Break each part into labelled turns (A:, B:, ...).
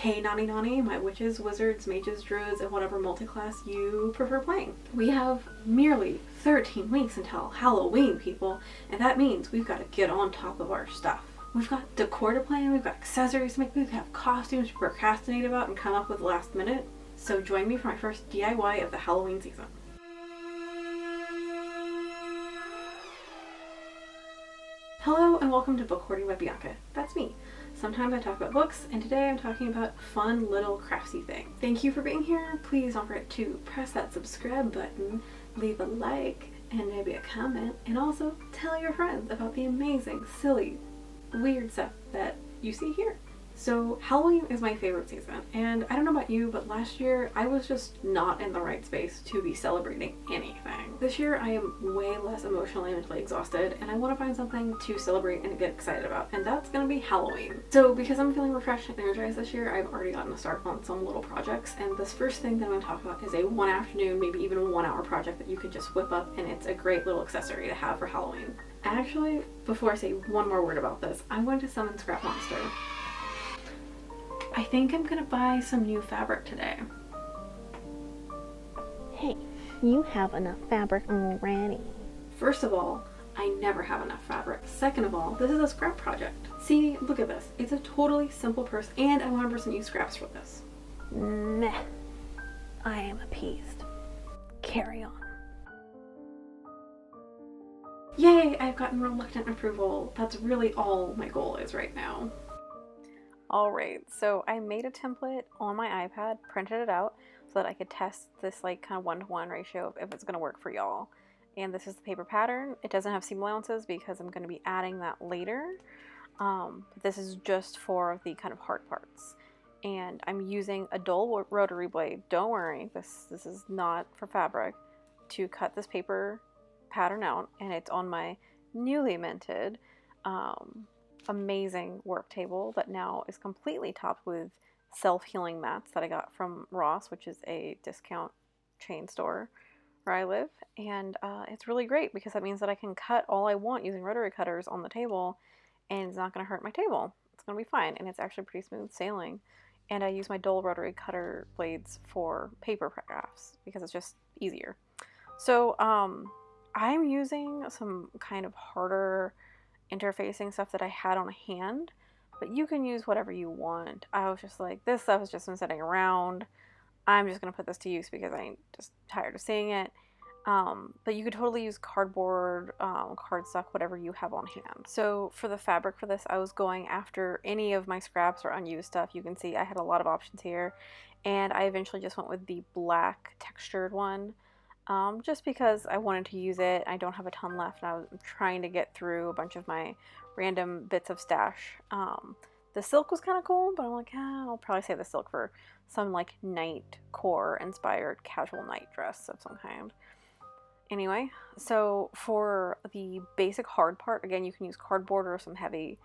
A: Hey Nani Nani, my witches, wizards, mages, druids, and whatever multiclass you prefer playing. We have merely 13 weeks until Halloween, people, and that means we've got to get on top of our stuff. We've got decor to plan, we've got accessories to make, we have costumes to procrastinate about and come up with last minute. So join me for my first DIY of the Halloween season. Hello and welcome to Bookhoarding by Bianca. That's me. Sometimes I talk about books, and today I'm talking about fun little craftsy thing. Thank you for being here. Please don't forget to press that subscribe button, leave a like, and maybe a comment, and also tell your friends about the amazing, silly, weird stuff that you see here. So Halloween is my favorite season, and I don't know about you, but last year I was just not in the right space to be celebrating anything. This year I am way less emotionally and mentally exhausted, and I want to find something to celebrate and get excited about, and that's gonna be Halloween. So because I'm feeling refreshed and energized this year, I've already gotten to start on some little projects, and this first thing that I'm going to talk about is a one afternoon, maybe even 1 hour project that you could just whip up, and it's a great little accessory to have for Halloween. Actually, before I say one more word about this, I'm going to summon Scrap Monster. I think I'm gonna buy some new fabric today.
B: Hey, you have enough fabric already.
A: First of all, I never have enough fabric. Second of all, this is a scrap project. See, look at this. It's a totally simple purse, and I 100% use scraps for this.
B: Meh. I am appeased. Carry on.
A: Yay, I've gotten reluctant approval. That's really all my goal is right now. Alright, so I made a template on my iPad, printed it out so that I could test this like kind of 1-to-1 ratio of if it's going to work for y'all. And this is the paper pattern. It doesn't have seam allowances because I'm going to be adding that later. This is just for the kind of hard parts. And I'm using a dull rotary blade. Don't worry, this is not for fabric, to cut this paper pattern out. And it's on my newly minted amazing work table that now is completely topped with self-healing mats that I got from Ross, which is a discount chain store where I live. And it's really great because that means that I can cut all I want using rotary cutters on the table, and it's not going to hurt my table. It's going to be fine, and it's actually pretty smooth sailing. And I use my dull rotary cutter blades for paper crafts because it's just easier. So I'm using some kind of harder interfacing stuff that I had on hand, but you can use whatever you want. I was just like, this stuff has just been sitting around. I'm just going to put this to use because I'm just tired of seeing it. But you could totally use cardboard, cardstock, whatever you have on hand. So for the fabric for this, I was going after any of my scraps or unused stuff. You can see I had a lot of options here, and I eventually just went with the black textured one. Just because I wanted to use it. I don't have a ton left, and I was trying to get through a bunch of my random bits of stash. The silk was kind of cool, but I'm like, I'll probably save the silk for some like night core inspired casual night dress of some kind. Anyway, so for the basic hard part, again, you can use cardboard or some heavy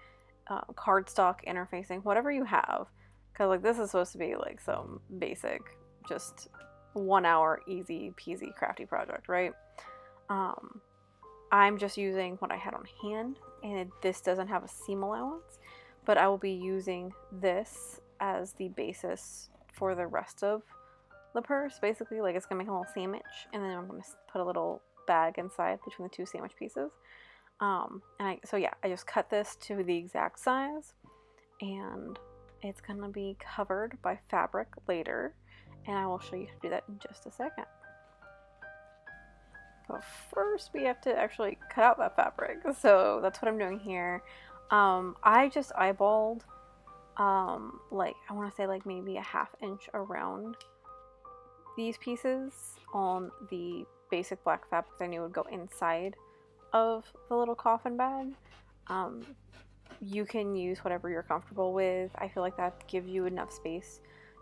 A: cardstock interfacing, whatever you have. Because like this is supposed to be like some basic, just 1 hour easy peasy crafty project, right? I'm just using what I had on hand, and this doesn't have a seam allowance, but I will be using this as the basis for the rest of the purse. Basically, like, it's gonna make a little sandwich, and then I'm gonna put a little bag inside between the two sandwich pieces. I just cut this to the exact size, and it's gonna be covered by fabric later. And I will show you how to do that in just a second. But first we have to actually cut out that fabric. So that's what I'm doing here. I just eyeballed, like, I want to say like maybe a 1/2 inch around these pieces on the basic black fabric that I knew would go inside of the little coffin bag. You can use whatever you're comfortable with. I feel like that gives you enough space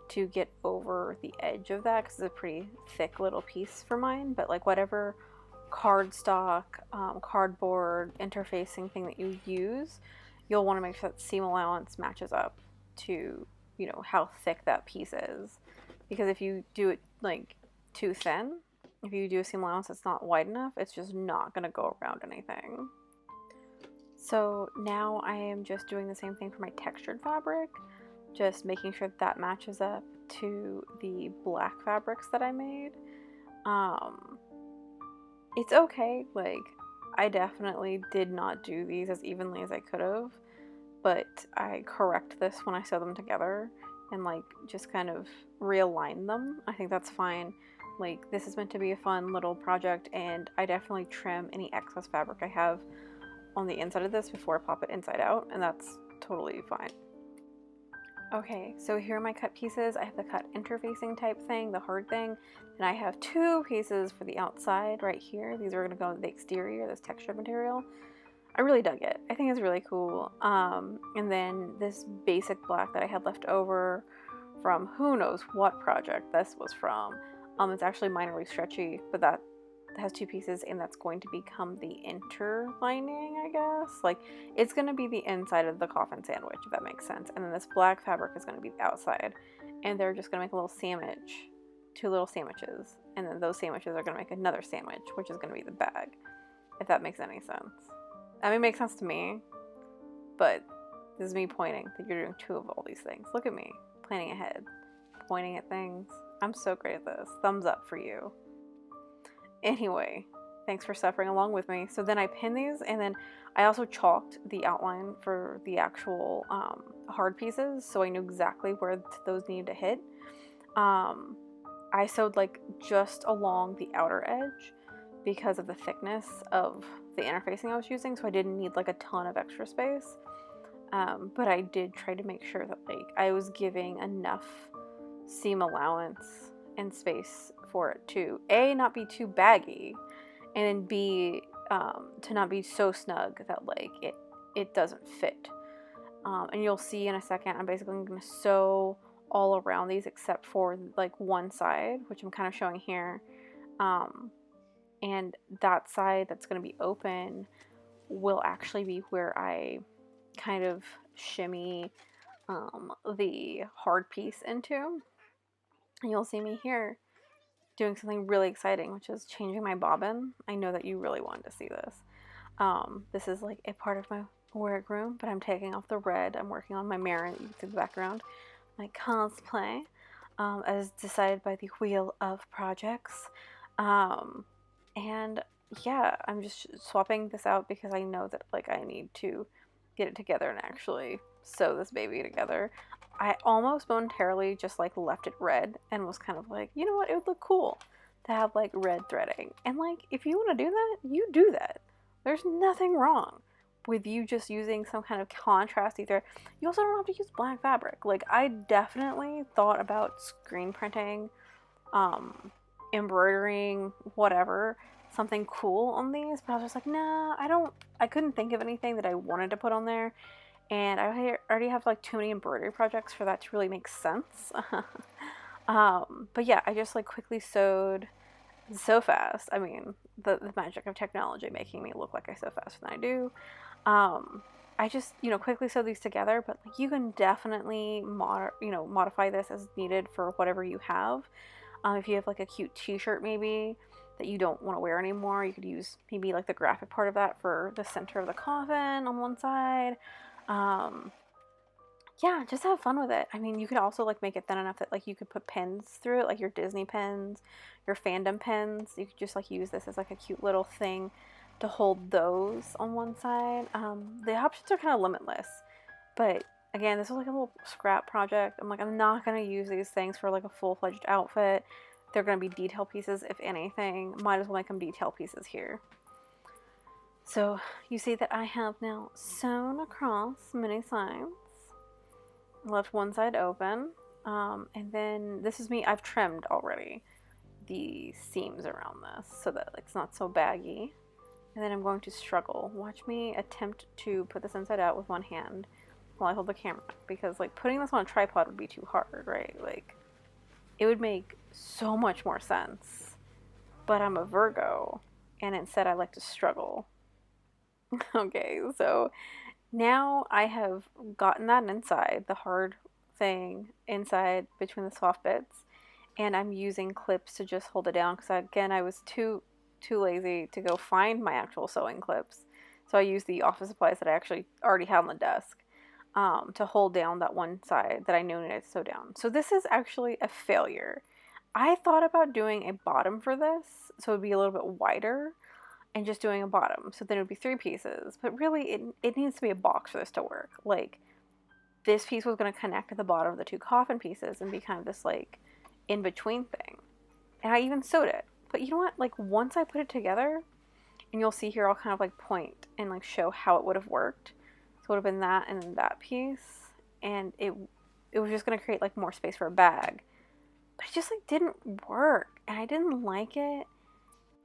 A: to get over the edge of that because it's a pretty thick little piece for mine, but like whatever cardstock, cardboard interfacing thing that you use, you'll want to make sure that seam allowance matches up to, you know, how thick that piece is, because if you do it like too thin, if you do a seam allowance that's not wide enough, it's just not going to go around anything. So now I am just doing the same thing for my textured fabric. just making sure that matches up to the black fabrics that I made. It's okay, like, I definitely did not do these as evenly as I could have, but I correct this when I sew them together and like just kind of realign them. I think that's fine. Like, this is meant to be a fun little project, and I definitely trim any excess fabric I have on the inside of this before I pop it inside out, and that's totally fine. Okay, so here are my cut pieces. I have the cut interfacing type thing, the hard thing, and I have 2 pieces for the outside right here. These are going to go on the exterior, this texture material. I really dug it. I think it's really cool. And then this basic black that I had left over from who knows what project this was from. It's actually minorly stretchy, but that has 2 pieces, and that's going to become the interlining, I guess. Like, it's going to be the inside of the coffin sandwich, if that makes sense. And then this black fabric is going to be the outside. And they're just going to make a little sandwich, 2 little sandwiches. And then those sandwiches are going to make another sandwich, which is going to be the bag, if that makes any sense. I mean, it makes sense to me, but this is me pointing that you're doing 2 of all these things. Look at me, planning ahead, pointing at things. I'm so great at this. Thumbs up for you. Anyway, thanks for suffering along with me. So then I pinned these, and then I also chalked the outline for the actual hard pieces, so I knew exactly where those needed to hit. I sewed like just along the outer edge because of the thickness of the interfacing I was using, so I didn't need like a ton of extra space. But I did try to make sure that like I was giving enough seam allowance and space for it to A, not be too baggy, and then B, to not be so snug that like it doesn't fit. And you'll see in a second, I'm basically going to sew all around these except for like one side, which I'm kind of showing here. And that side that's going to be open will actually be where I kind of shimmy the hard piece into. And you'll see me here doing something really exciting, which is changing my bobbin. I know that you really wanted to see this. This is like a part of my work room, but I'm taking off the red. I'm working on my mirror, you can see the background. My cosplay, as decided by the Wheel of Projects. And yeah, I'm just swapping this out because I know that like I need to get it together and actually sew this baby together. I almost momentarily just like left it red and was kind of like, you know what, it would look cool to have like red threading. And like, if you want to do that, you do that. There's nothing wrong with you just using some kind of contrasty thread. You also don't have to use black fabric. Like, I definitely thought about screen printing, embroidering, whatever, something cool on these, but I was just like, nah, I couldn't think of anything that I wanted to put on there, and I already have like too many embroidery projects for that to really make sense. But yeah, I just like quickly sewed so fast. I mean, the magic of technology making me look like I sew faster than I do. I just, quickly sew these together, but like, you can definitely modify this as needed for whatever you have. If you have like a cute t-shirt maybe that you don't want to wear anymore, you could use maybe like the graphic part of that for the center of the coffin on one side. Yeah, just have fun with it. I mean, you could also like make it thin enough that like you could put pins through it, like your Disney pins, your fandom pins. You could just like use this as like a cute little thing to hold those on one side. The options are kind of limitless, but again, this was like a little scrap project. I'm like, I'm not going to use these things for like a full-fledged outfit. They're going to be detail pieces, if anything. Might as well make them detail pieces here. So you see that I have now sewn across many sides. Left one side open. And then this is me. I've trimmed already the seams around this so that like, it's not so baggy. And then I'm going to struggle. Watch me attempt to put this inside out with one hand while I hold the camera, because like putting this on a tripod would be too hard, right? Like, it would make so much more sense, but I'm a Virgo, and instead I like to struggle. Okay, so now I have gotten that inside, the hard thing inside between the soft bits, and I'm using clips to just hold it down, because again, I was too lazy to go find my actual sewing clips, so I used the office supplies that I actually already had on the desk. to hold down that one side that I knew needed to sew down. So this is actually a failure. I thought about doing a bottom for this, so it would be a little bit wider, and just doing a bottom. So then it would be 3 pieces. But really, it needs to be a box for this to work. Like, this piece was going to connect to the bottom of the 2 coffin pieces and be kind of this, like, in-between thing. And I even sewed it. But you know what? Like, once I put it together, and you'll see here, I'll kind of, like, point and, like, show how it would have worked. So it would have been that and then that piece. And it was just going to create, like, more space for a bag. But it just, like, didn't work. And I didn't like it.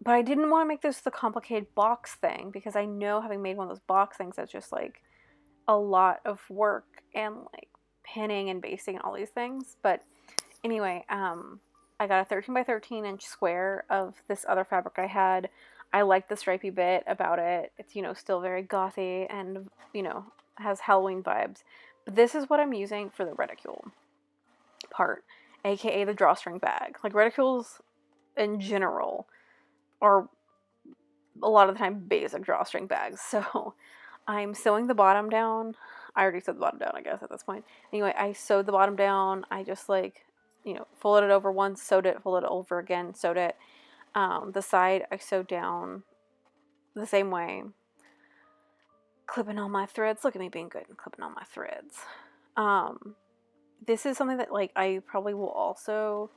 A: But I didn't want to make this the complicated box thing, because I know, having made one of those box things, that's just like a lot of work and like pinning and basting and all these things. But anyway, I got a 13 by 13 inch square of this other fabric I had. I like the stripy bit about it. It's, you know, still very gothy and, you know, has Halloween vibes. But this is what I'm using for the reticule part, aka the drawstring bag. Like, reticules in general are a lot of the time basic drawstring bags. So I'm sewing the bottom down. I already sewed the bottom down, I guess, at this point. Anyway, I sewed the bottom down. I just, like, you know, folded it over once, sewed it, folded it over again, sewed it. The side I sewed down the same way. Clipping on my threads. Look at me being good and clipping on my threads. This is something that, like, I probably will also,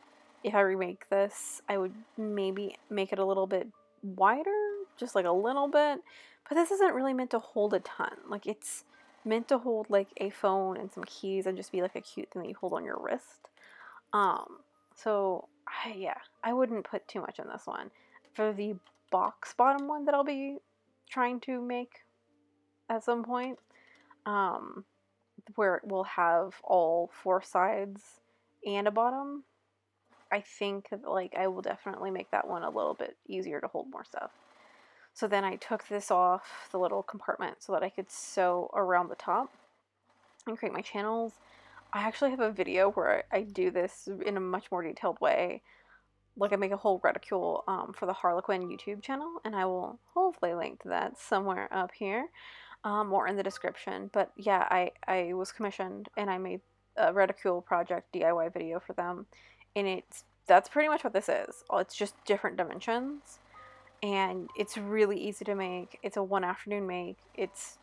A: if I remake this, I would maybe make it a little bit wider, just like a little bit. But this isn't really meant to hold a ton. Like, it's meant to hold like a phone and some keys and just be like a cute thing that you hold on your wrist. So I wouldn't put too much in this one. For the box bottom one that I'll be trying to make at some point, where it will have all 4 sides and a bottom, I think that, like, I will definitely make that one a little bit easier to hold more stuff. So then I took this off the little compartment so that I could sew around the top and create my channels. I actually have a video where I do this in a much more detailed way. Like, I make a whole reticule for the Harlequin YouTube channel, and I will hopefully link to that somewhere up here, or in the description. But yeah, I was commissioned and I made a reticule project DIY video for them, and that's pretty much what this is. It's just different dimensions, and it's really easy to make. It's a one afternoon make. It's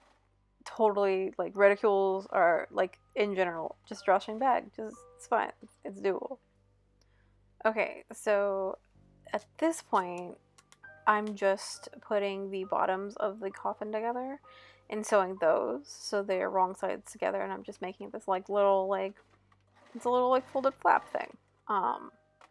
A: totally, like, reticules are, like, in general, just drawstring bag. It's fine. It's doable. Okay, so at this point, I'm just putting the bottoms of the coffin together and sewing those so they're wrong sides together, and I'm just making this, like, little, like, it's a little, like, folded flap thing.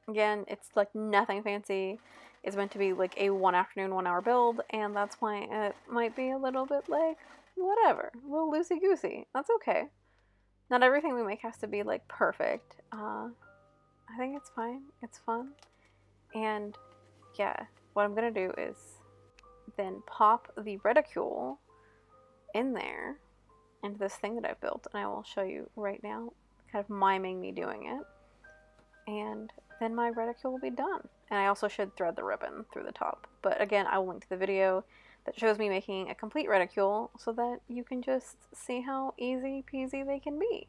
A: Again, it's, like, nothing fancy. It's meant to be, like, a one afternoon, 1 hour build, and that's why it might be a little bit, like, whatever, a little loosey-goosey. That's okay. Not everything we make has to be, like, perfect. I think it's fine. It's fun. And yeah, what I'm gonna do is then pop the reticule in there into this thing that I've built, and I will show you right now, kind of miming me doing it. And then my reticule will be done. And I also should thread the ribbon through the top. But again, I will link to the video that shows me making a complete reticule so that you can just see how easy peasy they can be.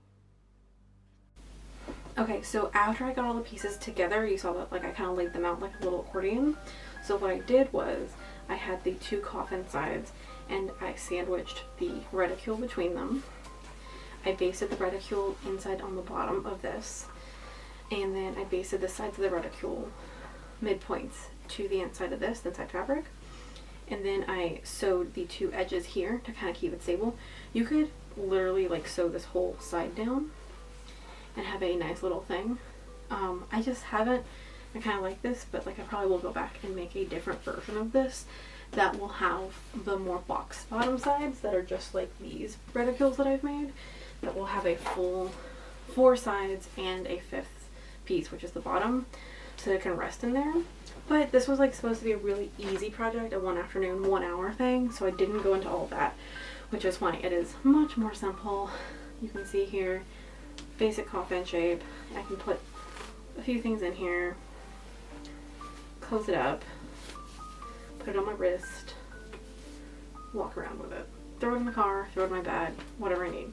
A: Okay, so after I got all the pieces together, you saw that, like, I kind of laid them out like a little accordion. So what I did was I had the 2 coffin sides and I sandwiched the reticule between them. I basted the reticule inside on the bottom of this, and then I basted the sides of the reticule midpoints to the inside of this, the inside fabric. And then I sewed the 2 edges here to kind of keep it stable. You could literally, like, sew this whole side down and have a nice little thing. I just haven't. I kind of like this, but, like, I probably will go back and make a different version of this that will have the more box bottom sides that are just like these reticules that I've made, that will have a full 4 sides and a 5th piece, which is the bottom, so it can rest in there. But this was, like, supposed to be a really easy project, a 1 afternoon, 1 hour thing, so I didn't go into all that, which is why it is much more simple. You can see here, basic coffin shape. I can put a few things in here, close it up, put it on my wrist, walk around with it, throw it in the car, throw it in my bag, whatever I need.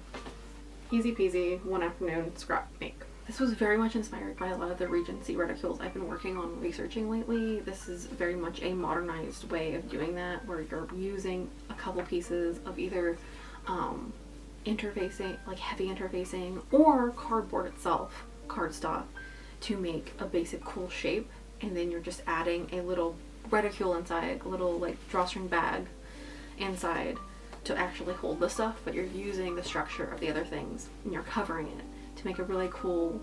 A: easy peasy, one afternoon scrap make. This was very much inspired by a lot of the Regency reticules I've been working on researching lately. This is very much a modernized way of doing that, where you're using a couple pieces of either interfacing, like heavy interfacing, or cardboard itself, cardstock, to make a basic cool shape, and then you're just adding a little reticule inside, a little like drawstring bag inside to actually hold the stuff, but you're using the structure of the other things and you're covering it to make a really cool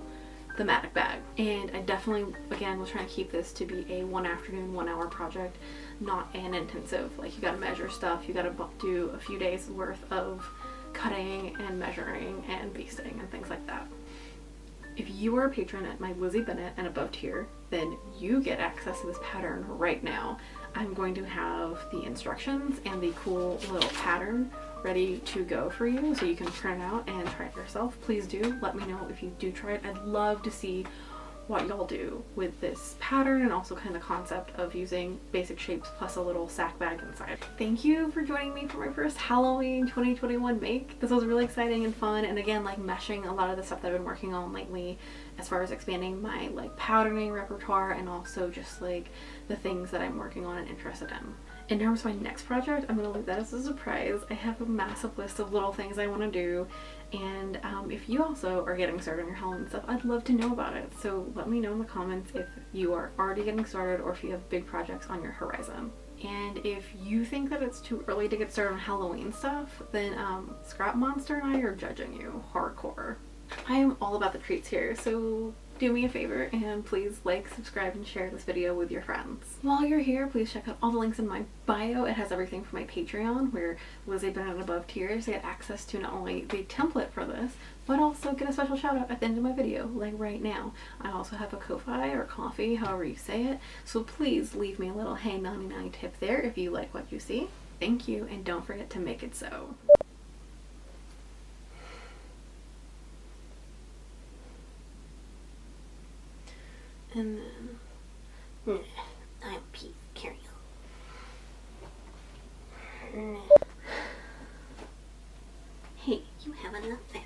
A: thematic bag. And I definitely, again, was trying to keep this to be a 1 afternoon, 1 hour project, not an intensive, like you gotta measure stuff, you gotta do a few days worth of cutting and measuring and basting and things like that. If you are a patron at my Lizzie Bennett and above tier, then you get access to this pattern right now. I'm going to have the instructions and the cool little pattern ready to go for you so you can print it out and try it yourself. Please do let me know if you do try it. I'd love to see what y'all do with this pattern, and also kind of the concept of using basic shapes plus a little sack bag inside. Thank you for joining me for my first Halloween 2021 make. This was really exciting and fun, and again, like meshing a lot of the stuff that I've been working on lately as far as expanding my like patterning repertoire, and also just like the things that I'm working on and interested in. In terms of my next project, I'm going to leave that as a surprise. I have a massive list of little things I want to do, and if you also are getting started on your Halloween stuff, I'd love to know about it. So let me know in the comments if you are already getting started or if you have big projects on your horizon. And if you think that it's too early to get started on Halloween stuff, then Scrap Monster and I are judging you hardcore. I am all about the treats here, so do me a favor and please like, subscribe, and share this video with your friends. While you're here, please check out all the links in my bio. It has everything for my Patreon, where Lizzie Bennett and above tiers get access to not only the template for this, but also get a special shout out at the end of my video, like right now. I also have a Ko-Fi or Coffee, however you say it, so please leave me a little hey 99 tip there if you like what you see. Thank you, and don't forget to make it so. And then,
B: I'm Pete. Carry on. Hey, you have enough fabric.